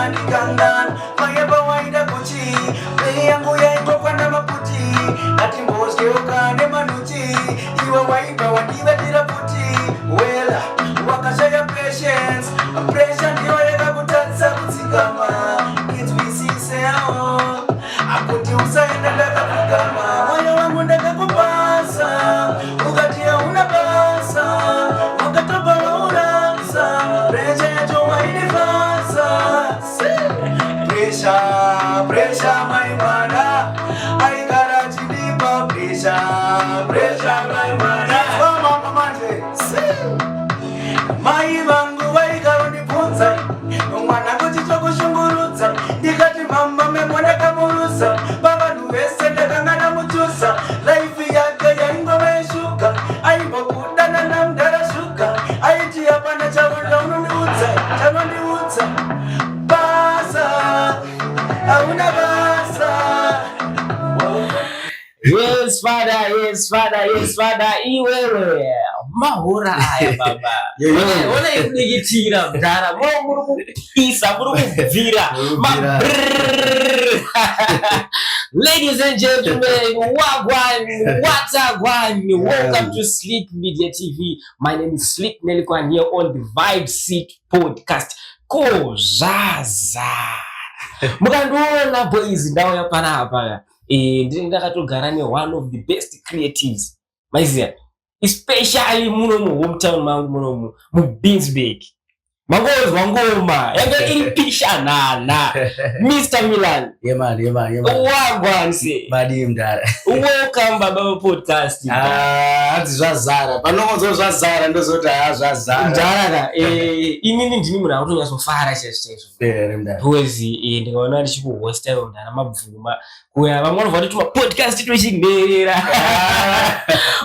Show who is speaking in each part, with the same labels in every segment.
Speaker 1: Kandan, kandan, mayaba waida kuchi. Yangu ya iko kwa na maputi. Ati mboske ukane manuchi. Iwa waiba wadiva tira puti. Wela, wakashaya patience. Pressure ndiyo yeka kutatsa kutikama. Kitu isise yao. Akuti usaenda ndaka kugama. Moyo wangu ndaka kupasa. Ukatia unabasa. Ukatoba unasa. Pressure ya jowa inifasa. Pressure my mana. I gotta chilipa. Pressure my mana. Mama manje. Mai vangu waigaro nipunza. Mwana kuchito kushunguruza. Ndikati mama memona kamuruza. Baba nuwese ndakangana muchusa. Life yake ya ingo meshuka. Aibo kudana na mdara shuka. Aiti hapana chavunda ununiuza. Chavundiuza. Basa. Hauna basa.
Speaker 2: Yes, father, iwewe. Mahura haya baba. Ona ikunigitira mdara. Muri kupisa, muri kuvira. Ladies and gentlemen, wagwan. Welcome to Sleep Media TV. My name is Sleep Nelikwan here on the OnTheVibeSeat podcast. Kozaza. Mukanduona boys ndawo yapana hapa. Ndakatogara one of the best creatives. Maizia. Especially muno mu hometown mangu muno mu Binsburg. Mangozi wangoma yanga ilipisha na Mr. Milan.
Speaker 1: Yeah man.
Speaker 2: Wagwan say.
Speaker 1: Badi mdara.
Speaker 2: Welcome baba podcast.
Speaker 1: Zvazara. Panozo zvazara ndozota zvazara.
Speaker 2: Mdara inini ndini munhu akutonyasofara cheshe.
Speaker 1: Mdara.
Speaker 2: Kuwezi ndikaona ndichikuhosta iwo mdara mabvuma. Kuya vamwe vanoti tuma podcast tochimberera.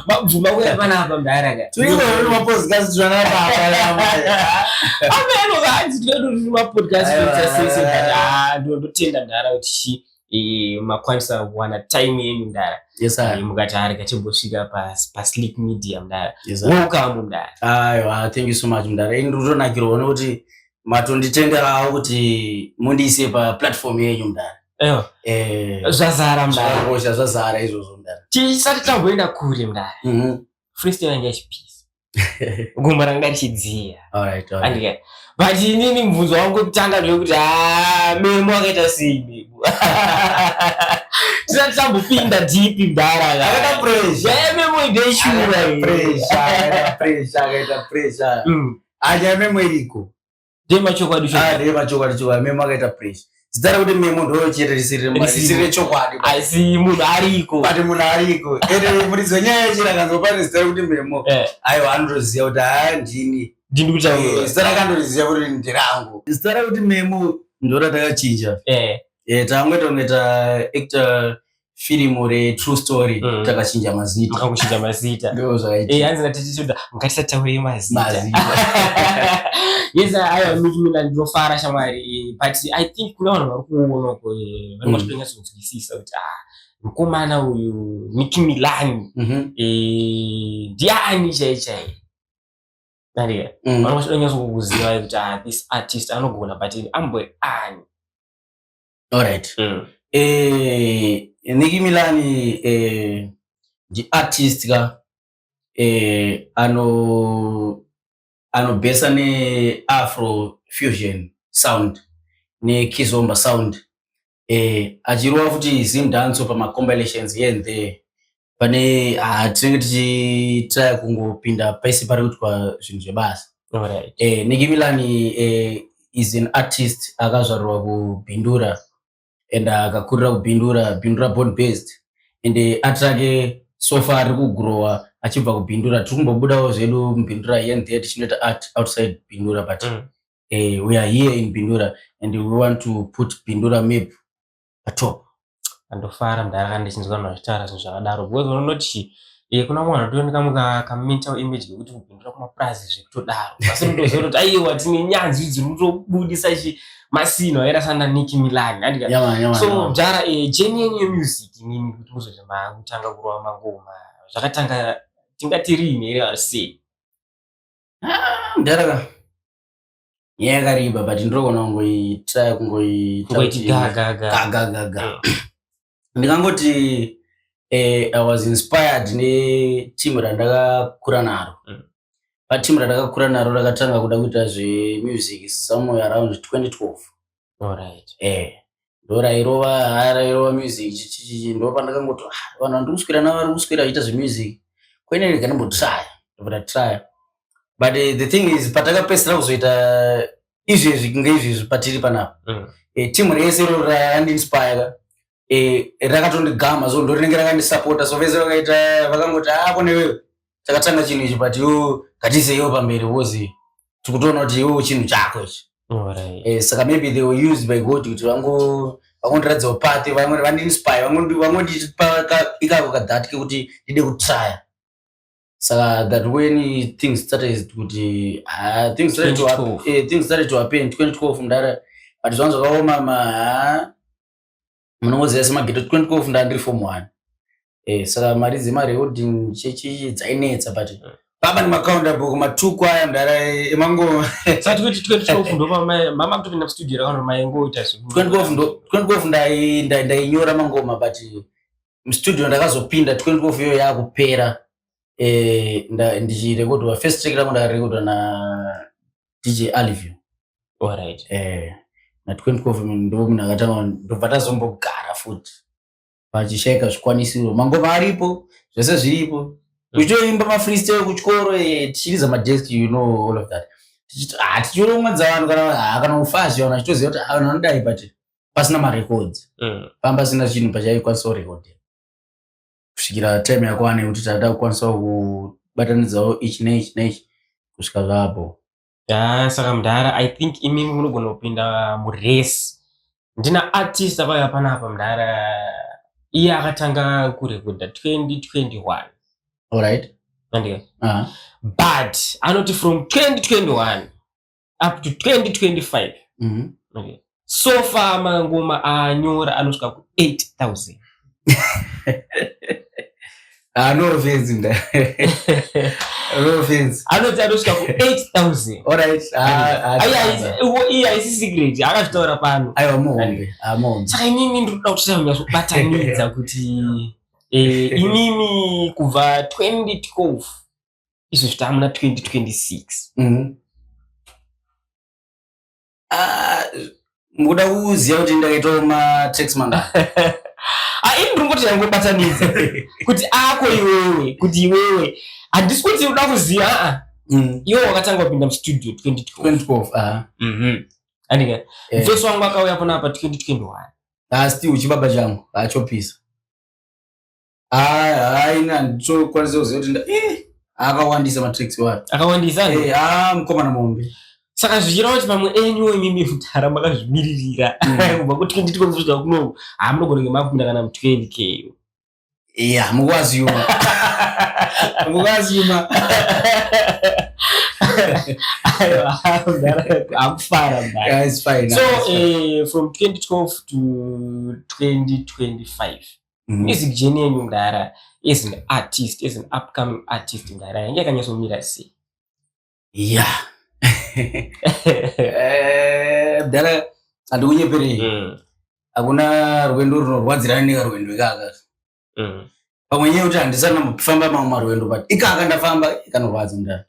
Speaker 2: Mabvuma kuya panapa mdara ka.
Speaker 1: Tino ma podcast zvanapa hapa.
Speaker 2: Ameno kanzi tino ma podcast tochasese mdara. Ndotenda mdara kuti makwanisa wana time yenyu mdara.
Speaker 1: Yes sir.
Speaker 2: Mukati ari kachimbosvika pa Sleep Media mdara. Welcome mdara.
Speaker 1: Aiwa, thank you so much mdara. Ndinotonakirwa kuti matonditenderawo kuti mundiise pa platform yenyu mdara.
Speaker 2: Zvazara mdara.
Speaker 1: Zvazara izvozvo mdara.
Speaker 2: Tisati tamboenda kure mdara. Freestyle yanga ichipisa. Gumba ranga richidziya.
Speaker 1: Alright.
Speaker 2: Andike. But inini mvunzo wangu kutanga ndekuti memo akaita sei memo. Tisati tambopinda deep mdara.
Speaker 1: Akaita pressure.
Speaker 2: Memo ideshura.
Speaker 1: Pressure. Aja memo iriko.
Speaker 2: Dema chokwadi.
Speaker 1: Memo akaita pressure. Zidara kuti memo ndo chete risire chokwadi.
Speaker 2: Asi munhu ariko.
Speaker 1: Pati munhu ariko. Ere murizwe nyaya chira kanzopari zidara kuti memo. Aiwa anoziya kuti ndini.
Speaker 2: Ndini kuti
Speaker 1: zidara kandoriziya kuti ndirangu. Zidara kuti memo ndo ratakachinja. Tangweta actor film re true story takachinja mazita.
Speaker 2: Makakuchinja mazita.
Speaker 1: Ndo zvaiti.
Speaker 2: Hanzi ngatitichoda ngatisataure mazita. Yes, I am Mila ndinofara shamari, but I think kuna vanhu vari kuona ko vanototenga zvonzwisisa kuti mukomana uyu Nicki Milani ndiani chaichai. Nariya. Vanototenga kuziva kuti this artist anogona but amboe ani.
Speaker 1: Alright. Nicki Milani the artist ka anobhesa ne Afro fusion sound ne Kizomba sound achirova futi zimdanso pama compilations yende pane tinenge tichitry kungopinda paisi pari kuti kwa zvinhu zvebasa.
Speaker 2: Alright.
Speaker 1: Nicki Milani is an artist akazvarwa kuBindura and akakurira kuBindura born based and art rake so far ari kugrowa achibva kuBindura. Tiri kumbobudawo zvedu muBindura here and there tichinoita art outside Bindura but we are here in Bindura and we want to put Bindura map atop.
Speaker 2: Andofara mdara kandi chinzwa zvitaura zvinhu zvakadaro. Because unoti kuna mwana anotooneka muka image yekuti kuBindura kumaprazi zvekutodaro. Asi ndozoro kuti aiwa tine nyanzvi dziri kutobudisa masino era sana Nicki Milani. So mdara genuine music nini kuti muzozema kutanga kurova mangoma. Zvakatanga tingati rini ere sei.
Speaker 1: Mdara yakareba but ndinogona kungoita gaga. Ndikangoti I was inspired neteam randakakura naro. Team randakakura naro rakatanga kuda kuita zvemusic somewhere around 2012.
Speaker 2: Alright.
Speaker 1: Ndorairova music chichi ndopandakangoti vanhu vandikuswera navo vari kuswera vachiita zvemusic kwenene kandimbotry but the thing is patakapedzisira kuzoita izvezvi kunge izvezvi patiri panapa team rese iro rakandiinspire rakatondigama so ndorinenge rakandisapota so vese vakaita vakangoti kune wewe takatanga chinhu ichi but iwo ngatiiseiwo pamberi wozi tikutoona kuti iwo chinhu chako ichi. Saka maybe they were used by God kuti vangondiradzawo path vamwe vandiinspire vangondipa ikako kadhati kekuti ndide kutrya. Saka that when things started kuti things started to happen 2012 ndara but zvangu zvakaoma munongoziva semageto 2012 ndandiri form 1 saka mari dzemarecording chechi dzainetsa but baba nemakauntabhuku matuku aya mdara emangoma
Speaker 2: sati kuti 2012 ndopa mama kutopinda studio rakano maingoita
Speaker 1: 2012 ndainyora mangoma but studio ndakazopinda 2012 iyo yakupera ndichirekodwa first track rangu ndakarekodwa na DJ Alivio.
Speaker 2: Alright.
Speaker 1: Na 2012 ndo munhu akatanga ndobva tazombogara futi pachishaika zvikwanisiro mangoma aripo zvese zviripo kuchitoimba mafreestyle kuchikoro tichiriza madesk you know all of that tichirongodza vanhu kana ufazhi vanhu vachitoziva kuti vanhu vanodai but pasina marecords pamba sina chinhu pachaikwanisa kurekodha kusvikira time yakwana yekuti tada kukwanisa kubatanidzawo ichi neichi kusvika zvapo.
Speaker 2: Saka mudhara I think imimi munogona kupinda murace. Ndina artist avaya panapa mudhara iye akatanga kurekodha 2021.
Speaker 1: Alright.
Speaker 2: But anoti from 2021 up to 2025. Okay. So far mangoma anyora anosvika ku 8,000.
Speaker 1: No offense in there. No offense.
Speaker 2: Anoti anosvika ku 8,000.
Speaker 1: Alright.
Speaker 2: Iya isi secret akazvitaura pano.
Speaker 1: Aiwa muhombe.
Speaker 2: Saka inini ndinoda kuti saunyazobatanidza kuti inini kubva 2012 izvo zvitamuna 2026.
Speaker 1: Muda kuziva kuti ndakaitawo matracks manga.
Speaker 2: Ini ndingoti yangobatanidza kuti iwewe kuti iwewe handisi kuti uda kuziva iwe wakatanga kupinda mustudio
Speaker 1: 2012.
Speaker 2: Andika mfeso wangu akauya panapa 2021.
Speaker 1: Still chibaba changu achopisa. Haina nditokwanisa kuziva kuti akawandisa matracks wati.
Speaker 2: Akawandisa?
Speaker 1: Mukomana mombe.
Speaker 2: Saka zvichira kuti pamwe enyu imimi mutara makazvimirira kubva ku 2012 kusvika kuno munogona kunge makupinda kana mu 20k.
Speaker 1: Mukwaziyuma.
Speaker 2: Akufara mdara.
Speaker 1: It's fine.
Speaker 2: So from 2012 to 2025 music journey yenyu mdara as an artist, as an upcoming artist mdara yange yakanyasomira sei?
Speaker 1: Dara andikunyeperei hakuna rwendo runorwadzirana nekarwendo ikaka pamwe nyaya kuti handisana kufamba mamwe marwendo but ikaka ndafamba ikanorwadza mudara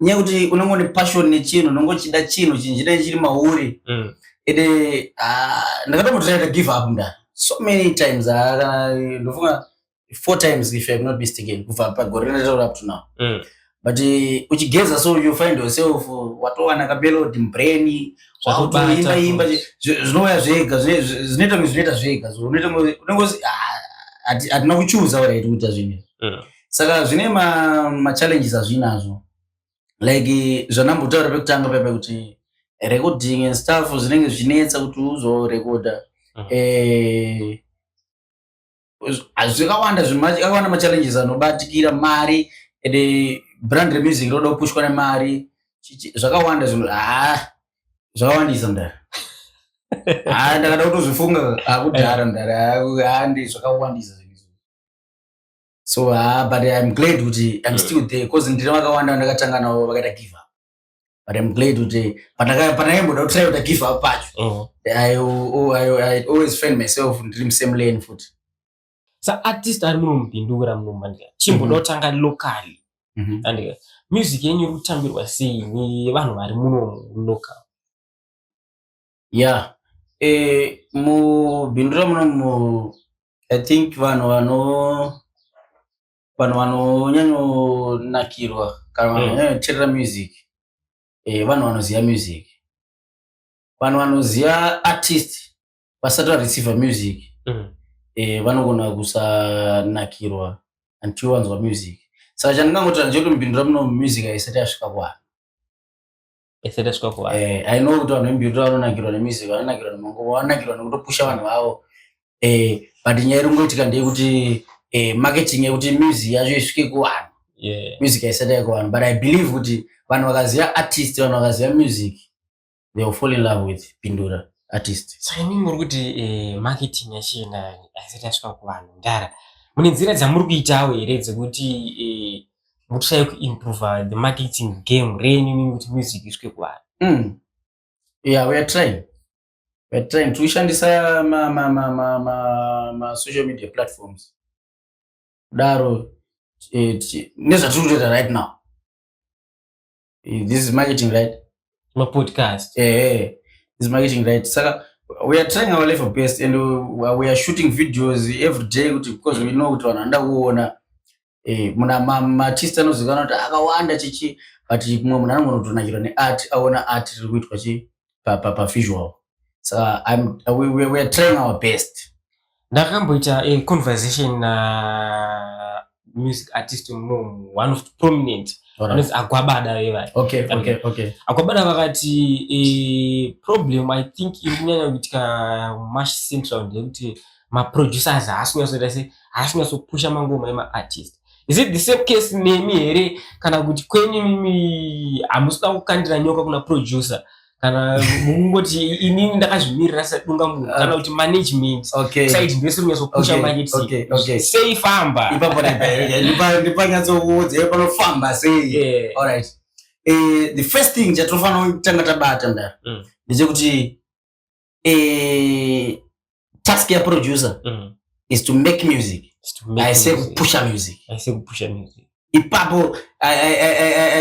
Speaker 1: nyaya kuti unongone passion nechinhu unongochida chinhu chinjida chiri mauri ende ndakatombotoita give up mudara so many times ndofunga 4 times if I have not mistaken kubva pagore randataura up to now. But uchigeza so you find yourself watowana kamelody mbrain wakutoimba zvinouya zvega zvinoita zvega unongozi hatina kuchuza right kuita zvinezvi. Saka zvine machallenges azvinazvo like zvanambotaura pekutanga pepe kuti recording and stuff zvinenge zvinetsa kuti uzorekodha zvakawanda machallenges anobatikira mari ende brand remusic roda kupushwa nemari zvakawanda zvinhu zvakawandisa mudara ndakada kutozvifunga akudhara mudara zvakawandisa zvinhu so but I'm glad kuti I'm still there because ndine vakawanda ndakatanga navo vakaita give up but I'm glad kuti panayemboda kutry kuti give up pacho. I always find myself in the same lane futhi.
Speaker 2: Sa artist ari muno mubindura muno mandika chimboda kutanga locally. And music yenyu kutambirwa sei ni vanhu vari muno local?
Speaker 1: Yeah. Mubindura muno I think vanhu vanonyanyo nakirwa kana vanonyanyo cherera music. Vanhu vanoziva music. Vanhu vanoziva artist vasati receive music. Vanogona kusanakirwa until wanzwa music. Saka chandingangoti ndechoti mubindura muno music haisati yasvika kuvanhu.
Speaker 2: Isati yasvika kuvanhu.
Speaker 1: I know kuti vanhu vemubindura vanonakirwa nemusic, vanonakirwa nemango, vanonakirwa nekutopusha vanhu vavo. But nyaya iri kungoitika ndeyekuti marketing yekuti music yacho isvike kuvanhu. Music haisati yasvika kuvanhu, but I believe kuti vanhu vakaziva artist, vanhu vakaziva music, they will fall in love with Bindura artist.
Speaker 2: Saka inini muri kuti marketing yachina haisati yasvika kuvanhu ndara. Mune nzira dzamuri kuitawo here dzekuti mutsai kuimprove the marketing game renyu kuti music isvike kuvanhu?
Speaker 1: Yeah, we are trying. Tuishandisa ma social media platforms. Daro nezvatiri kuita right now. This is marketing, right?
Speaker 2: My podcast.
Speaker 1: This is marketing, right? Saka we are trying our level best, and we are shooting videos every day because we know kuti vanhu vanoda kuona muna artist anozikanwa kuti akawanda chichi, but mumwe munhu anogona kutonakirwa neart, aona art iri kuitwa chi pa visual. So we are trying our best.
Speaker 2: Ndakamboita a conversation na music artist one of the prominent Agwabada veva.
Speaker 1: Okay.
Speaker 2: Agwabada vakati problem I think iri kunyanya kuitika much central ndekuti ma producers haasikunyatsopusha mangoma ema artist. Is it the same case nemi here kana kuti kwenyu mimi hamusida kukandira nyoka kuna producer kana mungoti inini ndakazvimirira sadunga munhu kana kuti management side ndese kunyatsopusha marketing? Sei famba
Speaker 1: ipapo ndipanyatsokuudza panofamba sei. All right. The first thing chatinofanira kutanga tabata ndara ndechekuti task ya producer is to make music. I say kupusha music. Ipapo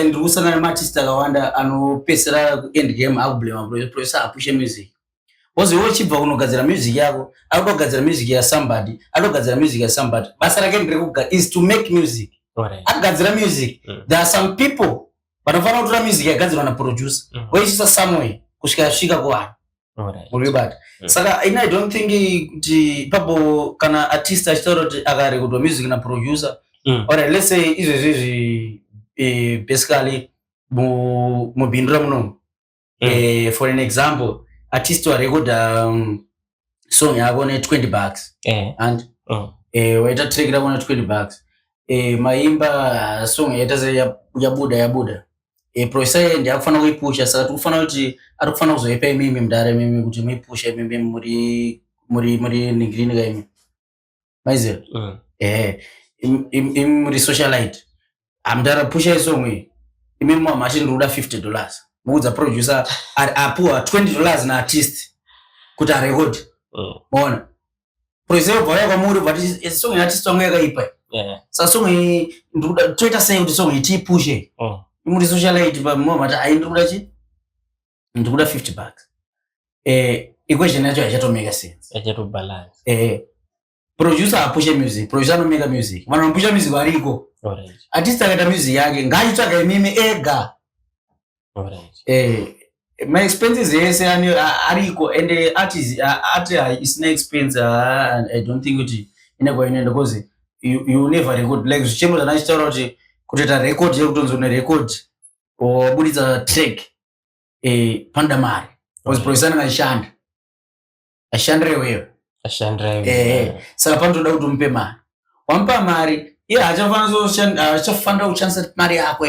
Speaker 1: ndiri kusangana neartist akawanda anopesera end game akublema producer apushe music. Because uchibva kunogadzira music yako, akugadzira music ya somebody, akugadzira music ya somebody. Basa rake ndirekuga is to make music. Akugadzira music. There are some people vanofanira kutora music yagadzirwa na producer voisisa somewhere kusvika kuvanhu. Alright. Saka I don't think kuti papo kana artist achitaura kuti akarekhodwa music na producer. Alright, let's say izvezvi basically mubindura muno. For an example, artist warekhodha song yako ne $20 and waita track yako ne $20 maimba song yaita yabuda producer ndiye akufanira kuipusha. Saka tikufanira kuti arikufanira kuzoipa imimi mudare mimi kuti muipusha imimi muri ningirini kaimi maiziva muri socialite amudara pusha isong iyi imimi mwamashe ndikuda $50 muudza producer apuwa $20 na artist kuti arekodi. Mona producer obva kwamuri but song artist wangu yakaipa. Saka song iyi ndikuda toita sei kuti song iyi tiipushe muri socialite pamomata ndikuda chi ndikuda $50. Equation yacho haichatomake sense.
Speaker 2: Balance.
Speaker 1: Producer apushe music, producer anomake music, vanhu vanopusha music variko. Artist akaita music yake ngaitsvaga imimi ega. My expenses yese ariko and artist is no expense. I don't think kuti inegwa inoenda because you never record like zvichemo zvanachitaura kuti kutoita record yekutonzona record obuditsa track panda mari because producer angashanda ashandire wewe. Saka panotoda kuti umupe mari, wamupa mari iye hachafanira kushandisa mari yako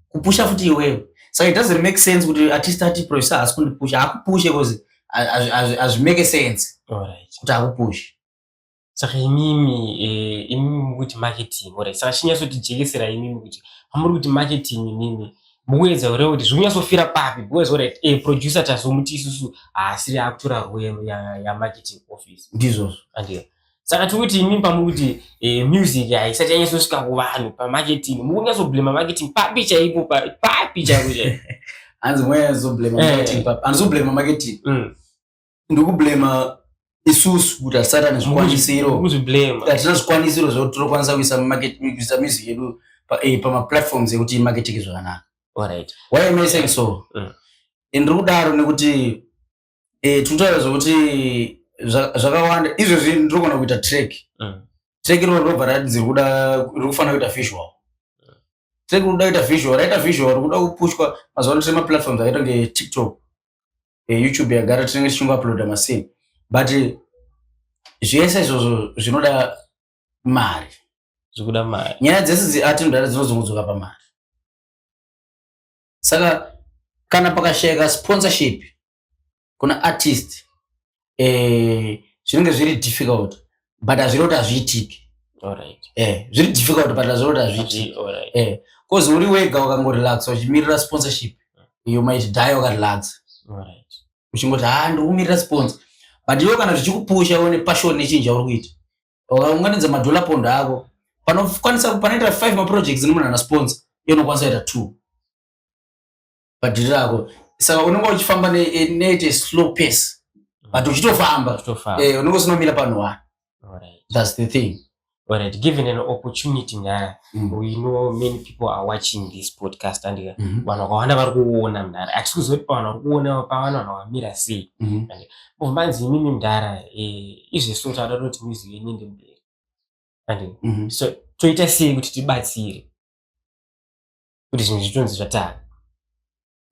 Speaker 1: kupusha futi iwewe. Saka it doesn't make sense kuti artist ati producer asi kundipusha akupushe because azvimake sense kuti akupushe.
Speaker 2: Saka imimi kuti marketing. Saka chinyatsotijekesera imimi kuti pamuri kuti marketing imimi muwedza ure kuti zvinyasofira papi muwedza uri producer tazomuti isusu asiri akutora role ya marketing office
Speaker 1: ndizvo
Speaker 2: andiye saka tikuti imi pamukuti music haisati yanyasosvika kuvanhu pamarketing mukunyatsoblema marketing papi chaipo papi chaipo
Speaker 1: hanzi mwayazoblema marketing papi handizoblema marketing ndikublema isusu kuti asati ane zvikwanisiro hatina zvikwanisiro zvokuti tinokwanisa kuisa music yedu pamaplatforms ekuti marketing zvakanaka.
Speaker 2: Alright.
Speaker 1: Why am I saying so? Ndiri kudaro nekuti tinotaura zvokuti zvakawanda izvozvi ndirikona kuita track iroro robva radzi riri kufanira kuita visual track rikuda kuita visual raita visual rikuda kupushwa mazuva ano tine maplatforms akaita kunge TikTok YouTube yagara tinenge tichinguploada masini but zvese izvozvo zvinoda mari
Speaker 2: zvikuda mari
Speaker 1: nyaya dzese dziati mudhara dzinozongudzoka pamari saka kana pakashayika sponsorship kuna artist zvinenge zviri difficult but hazviri kuti hazviitiki zviri difficult but hazviri kuti hazviitiki cause uri wega ukangorelaxa uchimirira sponsorship you might die ukarelaxa uchingoti ndikumirira sponsor but iwe kana zvichikupusha une passion nechinji yauri kuita ukaunganidza madhola pound ako panoita 5 maprojects nemunhu ana sponsor iye unokwanisa kuita 2 badhiri rako saka unenge uchifamba neite slow pace but uchitofamba unenge usinomira panhu 1 that's the thing.
Speaker 2: Alright, given an opportunity now, we know many people are watching this podcast and vanhu vakawanda vari kuona mudhara atikuzoti vanhu vari kuona pavanhu vakamira sei and manzi imimi mudhara izvesu tauda kuti music iende mberi and so toita sei kuti tibatsire kuti zvinhu zvitonzi zvatanga.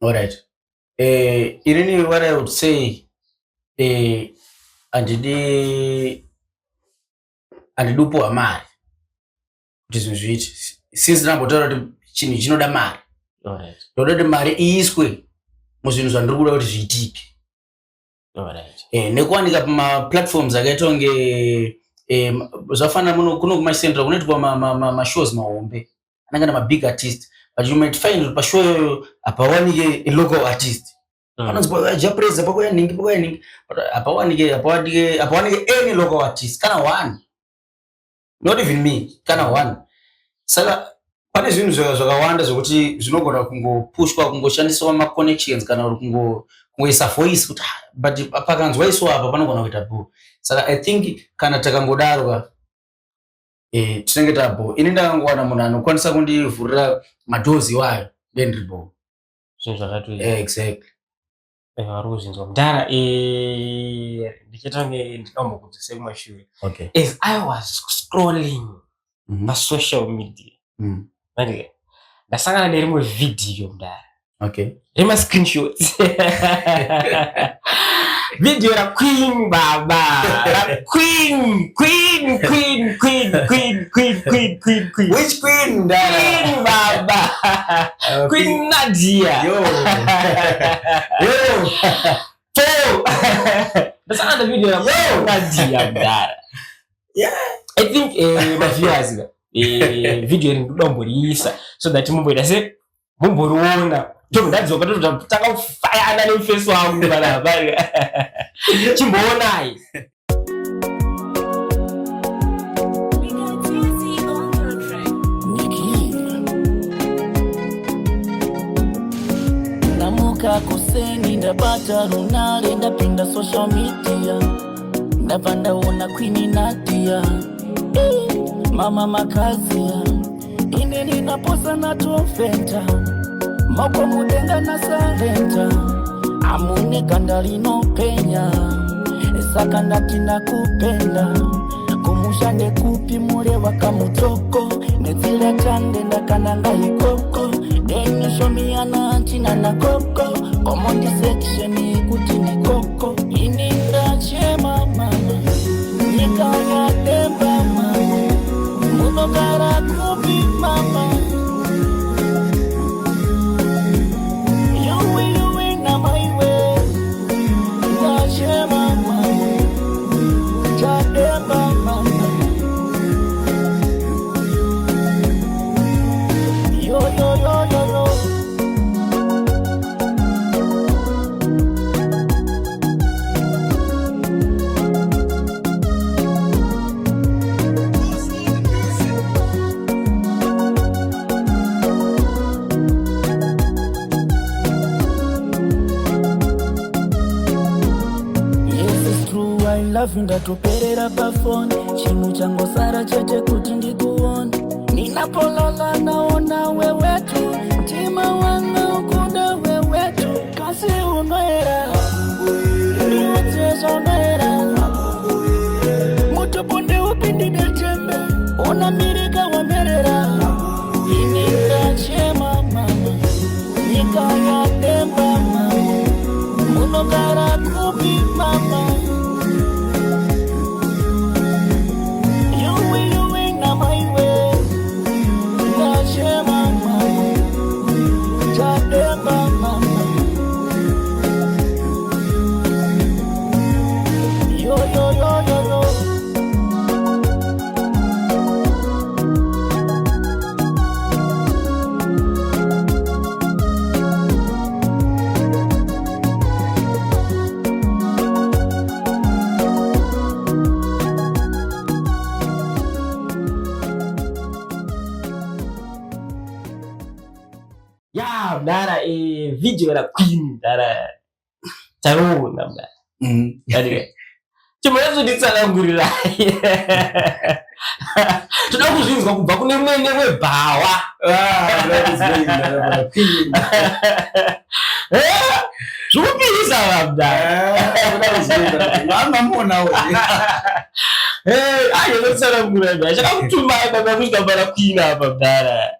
Speaker 1: Alright, inini what I would say andidupowa mari kuti zvinhu zviiti since ndambotaura kuti chinhu chinoda mari ndoda kuti mari iiswe muzvinhu zvandiri kuda kuti zviitike nekuwanika pamaplatforms akaita kunge zvafanira muno kuno kumacentral kunoitwa mashows mahombe anenge na mabig artist but you might find kuti pashow yoyo hapawanike a local artist anonzi pajapreza pakuyaningi but hapawanike any local artist kana one, not even me, kana one. Saka pane zvinhu zvakawanda zvokuti zvinogona kungopushwa kungoshandiswa ma-connections kana kungoisa voice kuti but pakanzwa isu apa panogona kuita bho. Saka I think kana takangodaro tinenge tabho. Ini ndakangowana munhu anokwanisa kundivhurira madhozi wayo ndendiri bho.
Speaker 2: Zvinhu zvakati
Speaker 1: exactly.
Speaker 2: Varuzvinzwa mudhara ndichitange ndikamukuti sekumashure.
Speaker 1: Okay.
Speaker 2: As I was scrolling social media ndasangana nerimwe video mudhara.
Speaker 1: Okay.
Speaker 2: Rema screenshots. Video ra Queen baba. Queen.
Speaker 1: Which Queen dara?
Speaker 2: Queen baba. Queen Nadia.
Speaker 1: Yo.
Speaker 2: That's another video of Nadia dara.
Speaker 1: Yeah.
Speaker 2: I think my viewers video rindomborisa so that mumboita se mumboriona todadzoka totaka kufayana neface wangu bana chimboonai.
Speaker 3: Namuka kuseni ndapata runare ndapinda social media ndapanda ona Queen Nadia mama makazia ine ninaposa na tofenta moko mudenga na sarenta amune kandalino penya saka ndati nakupenda kumushande kupi mure wakamutoko nezile tande ndakananga ikoko deni shomiana antina na koko komondi section kuti ni koko ini ndache mama nikaya temba mama munogara kupi mama yuwe na maiwe ndache mama jademba mama yo my love ndatoperera pafoni, chinhu changosara chete kuti ndikuone. Ninapolala naona wewetu, mtima wangu kuda wewetu, kasi unoera niweze unoera mutoponde upindi detembe ona mirika wamerera ininga chema mama nikaya demba mama munogara kupi mama you na my way nga chema mama chademba mama yo yo yo yo yo.
Speaker 2: Ya, Mdara video la Queen Mdara. Tarona Mdara. Yaani chuma yazo nditsalangurira. Tunakuzvinzwa kubva kune mwene weBhawa.
Speaker 1: That is very Mdara Queen.
Speaker 2: Zvopisa Mdara.
Speaker 1: That is very Mdara. Amamona wewe.
Speaker 2: Ayo nditsalangurira Mdara. Chakutuma baba kusvika para Queen apa Mdara.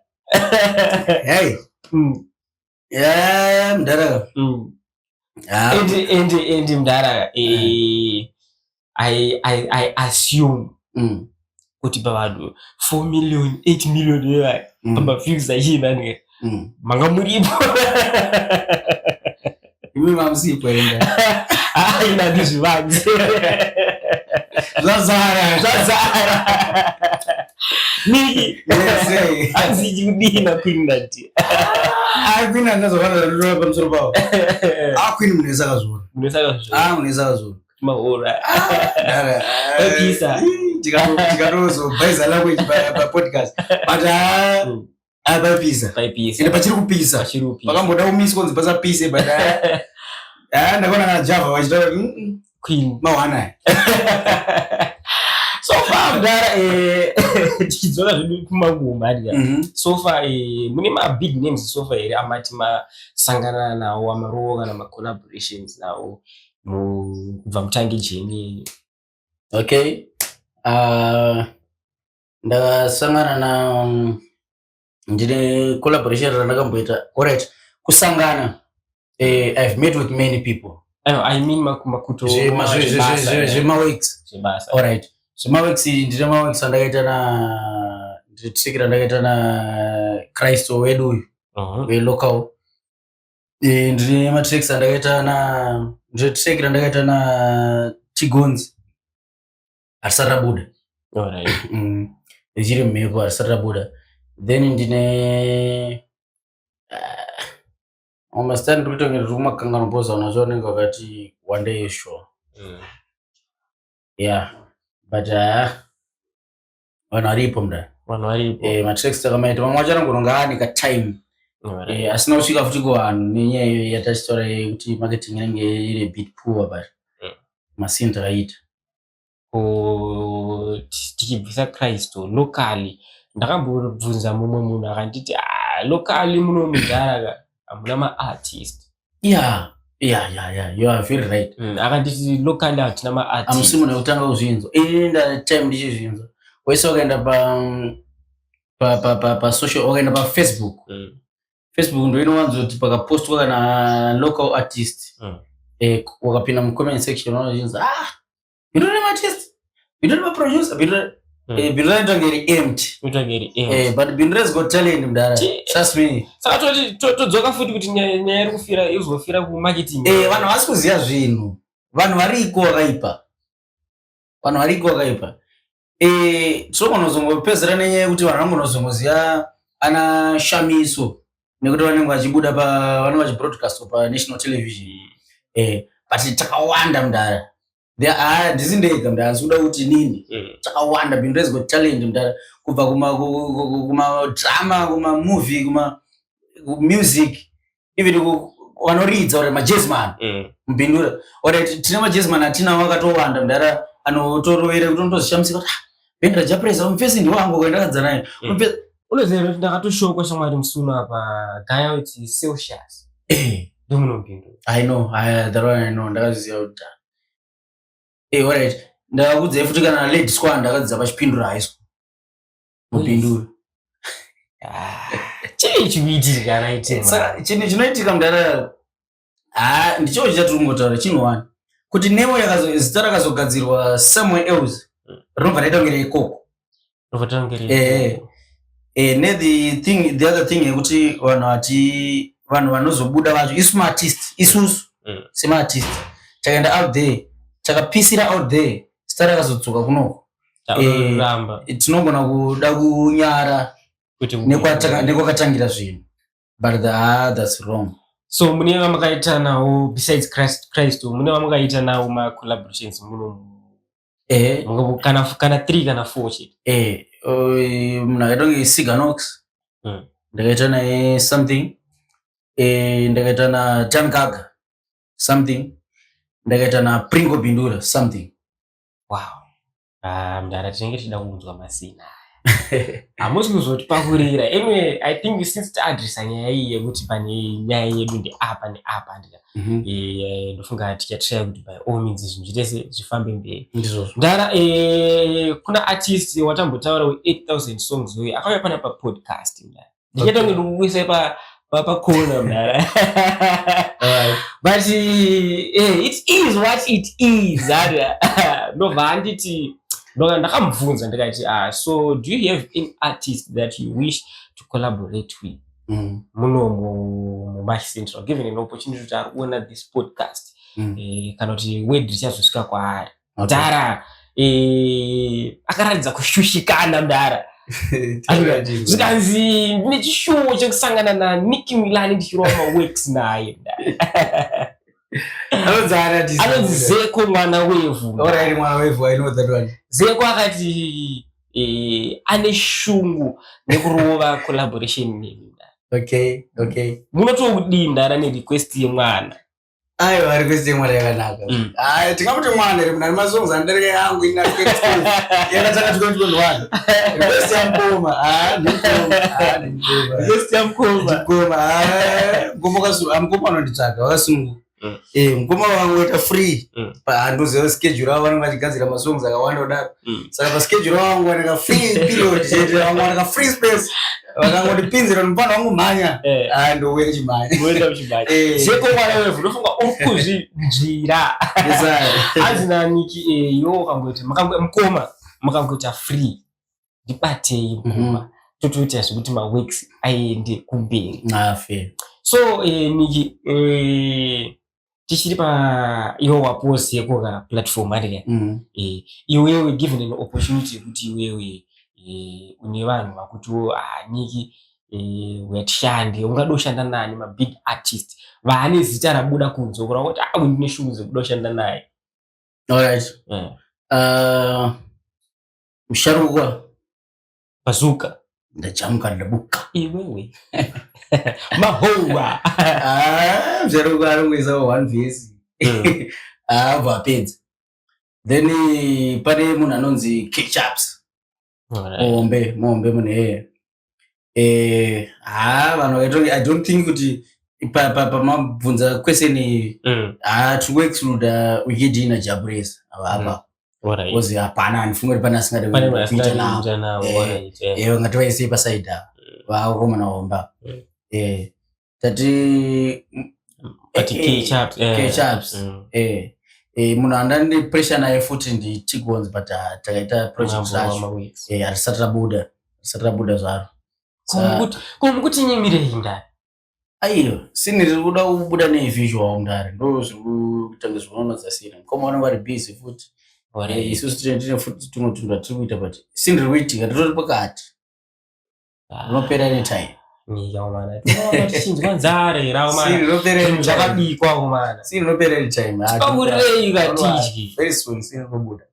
Speaker 1: Hey. Yeah, Mdara.
Speaker 2: And Mdara, I assume kuti bavadu 4 million 8 million baba fix hina nge manga muripo
Speaker 1: Imi mamsipo enda
Speaker 2: ina ndizvivanze
Speaker 1: Zazara
Speaker 2: Niki
Speaker 1: yes
Speaker 2: anziji kudina kwindati
Speaker 1: Queen anazokana lolo pamusoro pawo Queen muneza kazura muneza kazura
Speaker 2: maora
Speaker 1: Mdara
Speaker 2: Pisa
Speaker 1: Tikarozo baiza language pa podcast but apa pisa ine pachiri kupisa pakamboda umisi konzi pasa pise but ndakona na Java wachita
Speaker 2: Queen
Speaker 1: mawana
Speaker 2: so far Mdara tichidzora zvedu kumangoma adiga so far mune ma big names so far here amati masangana nawo amaroho kana ma collaborations nawo kubva mutangi jeni.
Speaker 1: Okay ndakasangana na ndine collaboration randakamboita alright kusangana I've met with many people
Speaker 2: I mean makuto
Speaker 1: zvema weeks
Speaker 2: zvebasa
Speaker 1: alright zvema weeks ndine ma weeks andakaita na nditsikira ndakaita na Kristo wedu uyu we local ndine ma tracks andakaita na nditsikira ndakaita na Chigonzi Asarabuda
Speaker 2: alright
Speaker 1: ejiri mmepo Asarabuda then ndine understand kuti ngiruma kangana poza unachonenga wakati one day show yeah but wanaripo Mdara matracks takamaita mamwe achana ngoronga ka time asina kusvika futi kuvanhu nenyaya yatachitora kuti marketing inenge iri bit poor but masini takaita
Speaker 2: tichibvisa Kristo locally ndakambobvunza mumwe munhu akanditi locally muno Mdara amuna ma artist
Speaker 1: yeah you are very right
Speaker 2: akanditi locally hatina ma artist
Speaker 1: amusimuna kutanga kuzvinzwa nda time ndichizvinzwa wese wakaenda pa social wakaenda pa Facebook ndo inowanzoti pakapostwa kana local artist wakapinda mu comment section unozvinza you don't have artist you don't have producer Bindura intangeri empty but Bindura's got talent Mdara trust me
Speaker 2: saka todzoka futi kuti nyaya iri kufira izofira ku marketing
Speaker 1: vanhu vasi kuziya zvinhu vanhu variko vakaipa tinogonozongopedzera nenyaya yekuti vanhu vangonozongoziya ana Shamiso nekuti vanenge vachibuda vanenge vachibroadcast pa national television but takawanda Mdara ndisi ndega Mdara sikuda kuti nini takawanda Bindura's got talent Mdara kubva kuma drama kuma movie kuma music even vanoridza ore majazzman Bindura ore tina majazzman atina wakatowanda mudara anotorovera kuti ndozishamisika kuti Bindura japresa mufesi ndiwangu kwendakadza naye
Speaker 2: unoziva kuti ndakatoshoka shamwari musuno apa gaya kuti Celsius ndomuno Bindura
Speaker 1: I know that one I know ndakaziva kuti alright ndakudza futi kana lady squad ndakadza pachipindura haiso mubindura
Speaker 2: chii chikuitika naite
Speaker 1: saka chinhu chinoitika mudara ndicho chatirungotaura chinhu kuti nemo zita rakazogadzirwa somewhere else rinobva raita kunge reikoko the other thing yekuti vanhu vanozobuda vacho isu maartist isusu semaartist takaenda out there takapisira out there zita rakazodzoka kunoko tinogona kuda kunyara nekwakatangira zvinhu but that's wrong.
Speaker 2: So mune vamakaita nawo besides Christ mune vamakaita nawo ma collaborations muno kana 3 kana 4 chete
Speaker 1: mnakaita nge Siganox ndakaita naye something ndakaita na Tankaga something ndakaita na Pringo Bindura something.
Speaker 2: Wow mdara tinenge tida kunzwa masina amusi kuzotipakurira anyway I think since taadresa nyaya iyi yekuti pane nyaya yedu ndeapa neapa ndofunga tichatry kuti by all means zvinhu zvese zvifambe mberi ndara kuna artist watambotaura we8000 songs uyu akauya pana papodcast ndichaita kunge ndikuisa pakona mdara but it is what it is ndobva handiti ndakamubvunza ndikati so do you have any artist that you wish to collaborate with muno muMash Central given an opportunity to arikuona this podcast kana kuti word richazosvika kwaari mudhara akaratidza kushushikana mudhara zvikanzi ndine chishuwo chekusangana naNicki Milani ndichirova maworks naye mudhara anonzi Zeko mwana wevhu.
Speaker 1: Alright, mwana wevhu, I know that one.
Speaker 2: Zeko akati ane shungu nekurova collaboration nemi.
Speaker 1: Okay.
Speaker 2: Munotodinda rane request yemwana.
Speaker 1: Aiwa request yemwana yakanaka. Tingamuti mwana iri munani mazongs andereke yangu ina request. Yakataka 2021. Request yamkoma. Request yamkoma. Ngoma kasu amkoma anonditsvaga wakasungu. Mkoma wangu waita free ndoziva schedule wavo vanenge vachigadzira masongs akawanda kudaro saka paschedule wangu waneka free period chete vangu waneka free space vakangondipinzira nopano wangu mhanya ndouya kuchimhanya
Speaker 2: Zeko mwana wevhu ndofunga urikuzvinzvira azina Nicki iwo ukangoita mukoma mukangoita free ndibatei mkoma totoita zvekuti maworks aende kumberi
Speaker 1: fair.
Speaker 2: So Nicki tichiri pa iwo waposi yekoka platform ari iwewe given an opportunity kuti iwewe une vanhu vakutiwo Nicki wetishande ungadoshanda nani ma big artist vaane zita rabuda kunze kura kuti ndine shungu dzekudoshanda naye.
Speaker 1: Alright. Musharukwa
Speaker 2: Bazuka
Speaker 1: ndachamuka ndabuka
Speaker 2: iwewe mahowa
Speaker 1: musharukwa arongweza one verse abva apedza then pane munhu anonzi Ketchups mombe mune vanhu vakaita I don't think kuti pamabvunza question to exclude wikidina Jabresa apa ozi hapana andifunga kuti pane asingade kuita nawo ngativaisei pasaidi apa vakomana womba tati Ketchups munhu andane pressure naye futi ndi Tigons but takaita project zacho hatisati rabuda zvaro
Speaker 2: kuti nyemirei ndari
Speaker 1: aiyo sini riri kuda kubuda nevisual mudare ndo zviri kuita ngezvinoona zasina koma vanenge vari busy futi isusu tine futi tumwe tunhu tiri kuita but sini riri kuitika nditori pakati rinopera netime
Speaker 2: tichinzwa nzare rakabikwa kumana
Speaker 1: sini rinopera netime
Speaker 2: pakurei katidyi
Speaker 1: very soon sini rinobuda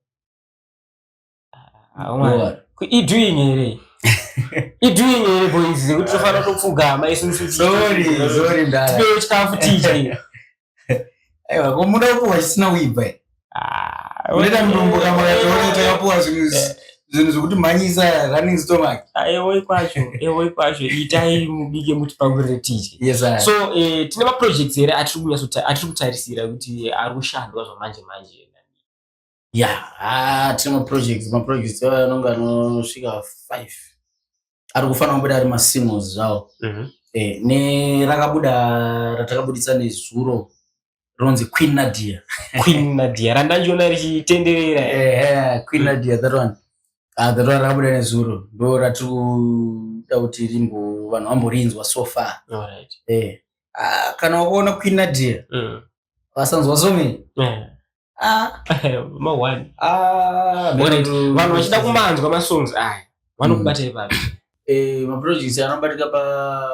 Speaker 2: idwing here Idoing boys kuti tofana topfugama isu
Speaker 1: sorry ndara
Speaker 2: tibe chikafu tije.
Speaker 1: Aiwa komuda kuwa chisina uibva. Unoita mumbo kama yatori takapuwa zvinhu zvokuti manyisa running stomach.
Speaker 2: Ewo kwacho itai mubige muti pangure tije.
Speaker 1: Yes sir.
Speaker 2: So tine ma projects here atiri kutarisira kuti ari kushandwa zvamanje manje.
Speaker 1: Yeah, tine ma projects anonga anosvika 5. Ari kufanira kubuda ari ma singles zvawo. Ne ratakabudisa nezuro ronzi Queen Nadia
Speaker 2: randanjona richitenderera.
Speaker 1: Queen Nadia that one. That one rabuda nezuro ndo ratikuda kuti rimbo vanhu vamborinzwa so far.
Speaker 2: Alright.
Speaker 1: Kana ukaona Queen Nadia vasanzwa someni
Speaker 2: ma1 vanhu vachida kumanzwa masongs aya vanokubata ipapo.
Speaker 1: Ma projects anobatika pa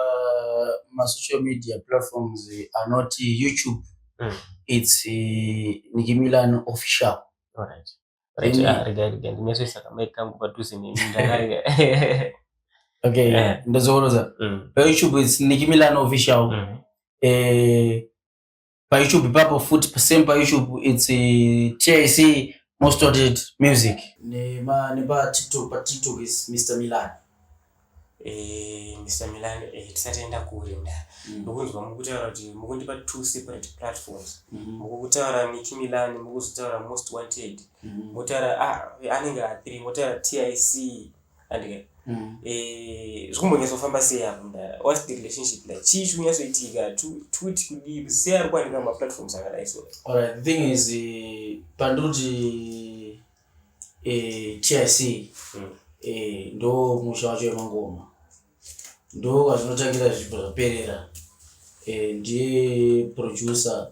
Speaker 1: ma social media platforms are not YouTube. It's Nicki Milan official.
Speaker 2: Alright. Again. Nimeso isakameka kangu paduse ni ndanga.
Speaker 1: Okay, ndazoroza. Pa YouTube it's Nicki Milan official. Pa YouTube papo foot same pa YouTube it's TIC most wanted music. Ne pa TikTok is Mr. Milan.
Speaker 2: Mr. Milan tisatenda kure nda mukunzwa mukutaura kuti mukundipa 2 separate platforms mukutaura Nicki Milan mukutaura most wanted mukutaura anenge 3 mukutaura TIC andike zvikumbonyasofamba sei apo nda what's the relationship like chichi kunyasoitika tweet kudi sei ari kuwanika ma platforms akadai so.
Speaker 1: Alright, the thing is panduti TIC ndo musha wacho wemangoma ndo kwazvinotangira zvipo zvaperera. Ndiye producer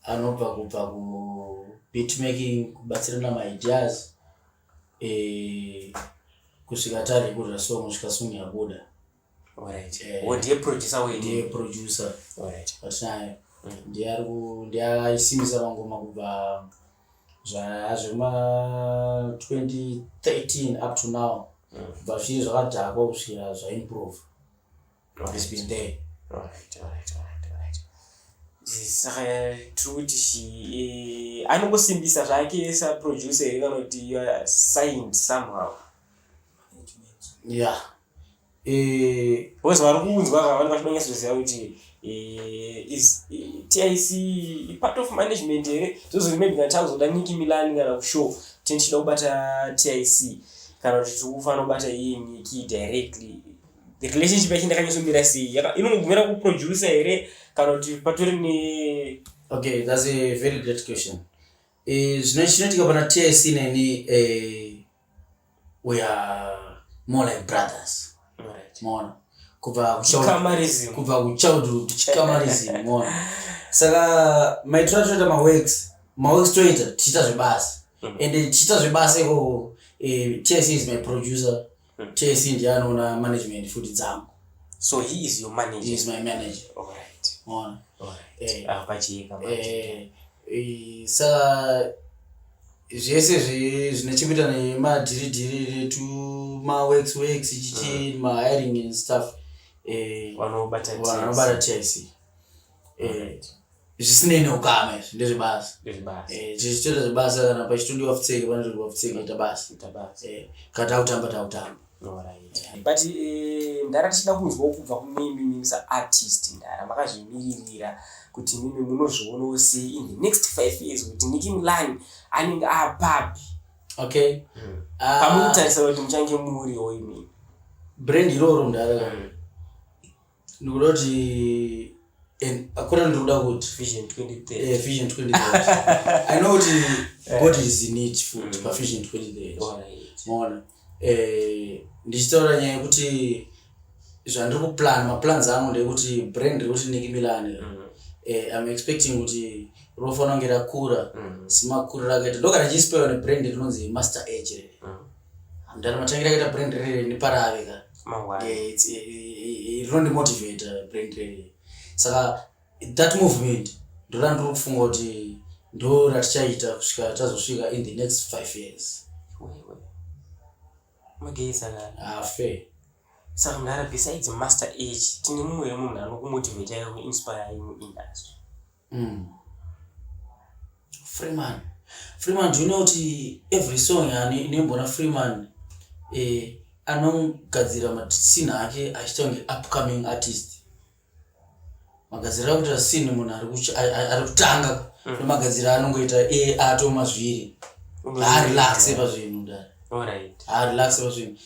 Speaker 1: anobva kubva ku beat making kubatsirana ma ideas kusvika tari kurira song kusvika song yabuda.
Speaker 2: Alright. Ndiye producer wewe?
Speaker 1: Ndiye producer.
Speaker 2: Alright.
Speaker 1: Pasinayo ndiye aisimisa mangoma kubva zvazvema 2013 up to now. But she's zvakadhakwa kusvika zvaimprove. It's been there.
Speaker 2: Alright. Saka truti anongosimbisa zvake sa producer here kana kuti you are signed somehow.
Speaker 1: Yeah.
Speaker 2: Because varikunzwa vanhu vachidonyasoziva kuti is TIC part of management here. Zozo maybe ngatakuzoda Nicki Milan kana kushow tenchida kubata TIC kana kuti tikufana kubata iye Nicki directly. The relationship yachinda kanyosomira sei inongomira kuproducer here kana kuti patori ne.
Speaker 1: Okay, that's a very great question. Zvinoitika pana TIC neni we are more like brothers.
Speaker 2: Alright.
Speaker 1: Mona kubva
Speaker 2: childhood
Speaker 1: chikamarism mona. Saka maitira toita ma works toita tichita zvebasa. And tichita zvebasa iko TIC is my producer. TIC ndiye anoona management futi dzangu.
Speaker 2: So he is your manager?
Speaker 1: He is my manager.
Speaker 2: Alright.
Speaker 1: Mona.
Speaker 2: Alright. Apachika manje.
Speaker 1: Saka zvese zvinechikuita nemadhiridhiri to ma works ichichi ma hiring and stuff vanobata TIC zvisinei ukame ndezvebasa chichitoita zvebasa kana pachitodiwa wafitseke panotodiwa wafitseke ita basa kana tautamba.
Speaker 2: But ndara tichida kunzwa kubva kumimi artist ndara makazvimiririra kuti mimi munozvionawo sei in the next 5 years kuti Nicki Milan anenge apapi.
Speaker 1: Okay.
Speaker 2: Pamutarisa kuti muchange muriwo imi
Speaker 1: brand iroro ndara ndikuda kuti akura ndikuda kuti
Speaker 2: Vision 2030.
Speaker 1: Vision 2030. I know kuti God is in it for Vision 2030. Mona ndichitaura nyaya yekuti zvandiri kuplan maplans angu ndekuti brand rekuti Nicki Milan I'm expecting kuti rofanira kunge rakura simakuru rakaita ndokana chispewa nebrand rinonzi Master Age ndari matangira kaita brand rere neparaveka rinondimotivate brand rere. Saka that movement ndo ndiri kufunga kuti ndo ratichaita kusvika tazosvika in the next 5 years.
Speaker 2: mageza la
Speaker 4: fair
Speaker 2: saka mnara besides master age tini mumwe munhu anokumotivate yayo inspire you industry.
Speaker 4: Freeman, do you know that every song inembona Freeman anogadzira masina ake achitonge upcoming artist. Magadzira kuti scene munhu ari kutanga nemagadzira anongoita ato mazviri. Relax pazvinhu ndara.
Speaker 2: Alright.
Speaker 4: Relax pazvinhu.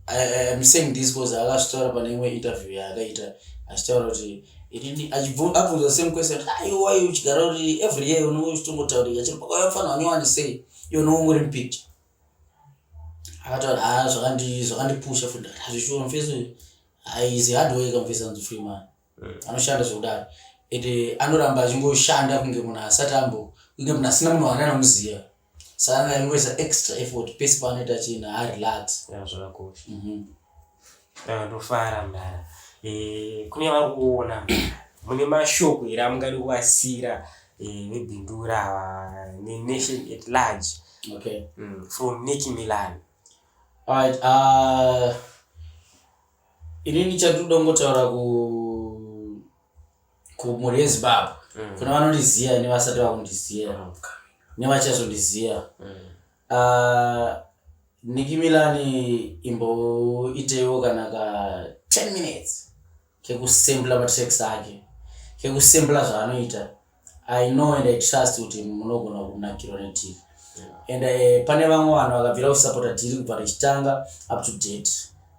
Speaker 4: I'm saying this because akasvitaura pane imwe interview yaakaita achitaura kuti abvunza the same question, why uchigara kuti every year unongochitongotaurira chiri pakayafana wanyowani sei iwe unongori mupicture. Akataura zvakandipusha futi hazvishuwa mufeso is hard work mufeso anzi Freeman. Anoshanda zvekudaro ende anoramba achingoshanda kunge munhu asati kunge munhu asina munhu anomuziva. Saka ingoisa extra effort pese paanoita china relax.
Speaker 2: Zvakakosha. Ndofara mdara. Kune vari kuona mune mashoko here amungadi kuvasira veBindura nenation at large.
Speaker 4: Okay.
Speaker 2: From Nicki Milan.
Speaker 4: Alright, inini chatudongotaura kumhuri yeZimbabwe. Kuna vanondiziva nevasati vakundiziva nevachazondiziva. Nicki Milan imboitewo kana ka 10 minutes kekusembla matracks ake, kekusembla zvaanoita. I know and I trust kuti munogona kunakirwa neTV. And pane vamwe vanhu vakabvira kusupporta tiri kubva rechitanga up to date.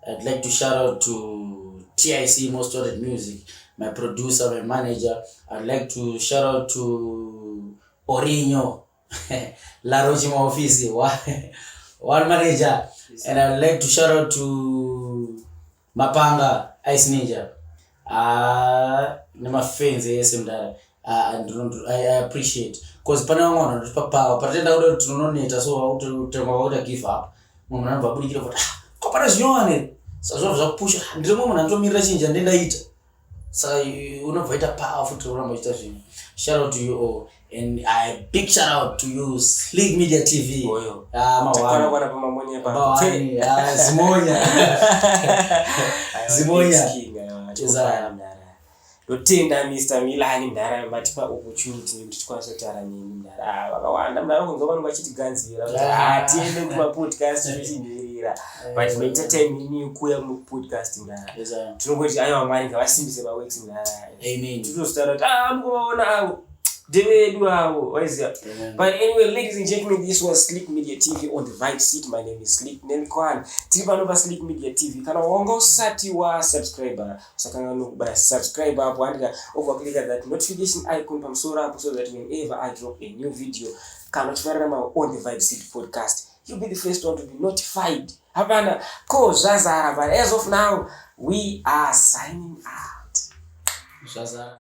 Speaker 4: I'd like to shout out to TIC Most Wanted Music, my producer, my manager. I'd like to shout out to Orinho, La Rochima office, one manager. And I'd like to shout out to Mapanga, Ice Ninja. Nema fans mdara. And I appreciate because pana vamwe vanhu power patenda kuti tinononeta so kuti give up. Munhu anobva budikira kuti kopana zvinyowani sazvo zvakupusha ndiri munhu anotomirira chinja ndendaita. Saka unobva ita power futi uramba uchita zvinhu. Shout out to you all and I big shout out to you Sleek Media TV.
Speaker 2: Takwana pamamonya pa. Zimonya. Lotenda Mr. Milan mdara matipa opportunity kuti tikwanise kutaura nemi mdara. Vakawanda mdara kunzwa vanhu vachitigadzira kuti tiende kuma podcast zvichindirira. But we entertain me kuya mu podcast mdara. Tinongoti aiwa Mwari ngavasimbise maworks mdara.
Speaker 4: Amen.
Speaker 2: Titostaura kuti mukuvaona avo David wow, what is that? But anyway, ladies and gentlemen, this was Sleek Media TV on the Vibe Seat. My name is Sleek Nelkwan. Tiripanova Sleek Media TV. Kana wongo sati wa subscriber. Sakanga no by subscriber hapo andika click that notification icon pamsora hapo so that whenever I drop a new video, kana tufarama on the Vibe Seat podcast, you'll be the first one to be notified. Hapana ko Zazara, but as of now, we are signing out.
Speaker 4: Zazara.